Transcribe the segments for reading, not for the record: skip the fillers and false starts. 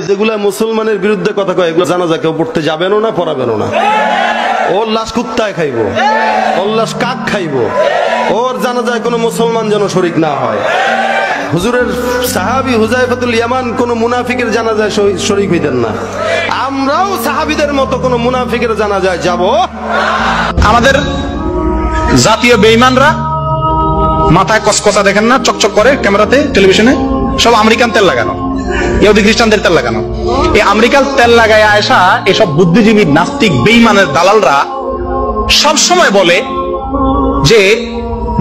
যেগুলা মুসলমানের বিরুদ্ধে কথা কয় এগুলো জানাজা কেউ পড়তে যাবেনও না, পড়াবেনও না। ওর লাশ কুত্তায় খাইবো, ওর লাশ কাক খাইবো, ওর জানাজায় কোনো মুসলমান যেন শরীক না হয়। হুজুরের সাহাবী হুযায়ফাতুল ইয়ামান কোন মুনাফিকের জানাজায় শরীক হইতেন না। আমরাও সাহাবীদের মতো কোন মুনাফিকের জানাজায় যাব। আমাদের জাতীয় বেঈমানরা মাথায় কসকসা দেখেন না, চকচক করে ক্যামেরাতে, টেলিভিশনে, সব আমেরিকান তেল লাগানো, ইহুদি খ্রিস্টানদের তেল লাগানো। এই আমেরিকান তেল লাগায় আসা এসব বুদ্ধিজীবী নাস্তিক বেঈমানের দালালরা সব সময় বলে যে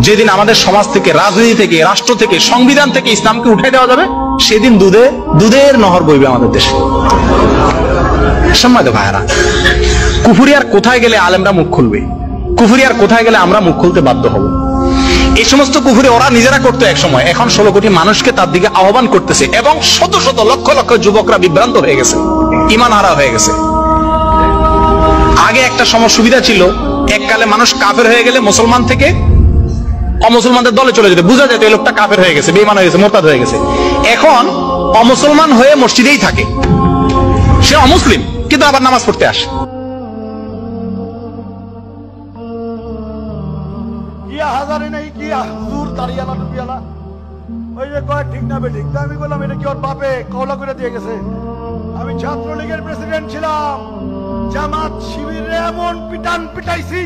যেদিন আমাদের সমাজ থেকে, রাজনীতি থেকে, রাষ্ট্র থেকে, সংবিধান থেকে ইসলামকে উঠাই দেওয়া যাবে, সেদিন দুধের নহর বইবে আমাদের দেশে। সম্মানিত ভাইয়েরা, কুফরিয়ার কোথায় গেলে আলেমরা মুখ খুলবে? কুফরিয়ার কোথায় গেলে আমরা মুখ খুলতে বাধ্য হব? এই সমস্ত কুফরি ওরা নিজেরা করতো এক সময়, এখন 16 কোটি মানুষকে তার দিকে আহ্বান করতেছে এবং শত শত লক্ষ লক্ষ যুবকরা বিভ্রান্ত হয়ে গেছে, ঈমান হারা হয়ে গেছে। আগে একটা সুবিধা ছিল, এককালে মানুষ কাফের হয়ে গেলে মুসলমান থেকে অমুসলমানদের দলে চলে যেত, বোঝা যেত এই লোকটা কাফের হয়ে গেছে, বেঈমান হয়ে গেছে, মুরতাদ হয়ে গেছে। এখন অমুসলমান হয়ে মসজিদেই থাকে, সে অমুসলিম কিন্তু আবার নামাজ পড়তে আসে। হাজারে নেই কি হুজুর তারিয়ালা টুপিয়ালা, ওই যে কয় ঠিক না বেঠিক। আমি বললাম এটা কি ওর বাপে কওলা করে দিয়ে গেছে? আমি ছাত্রলীগের প্রেসিডেন্ট ছিলাম, জামাত শিবিরে এমন পিটাইছি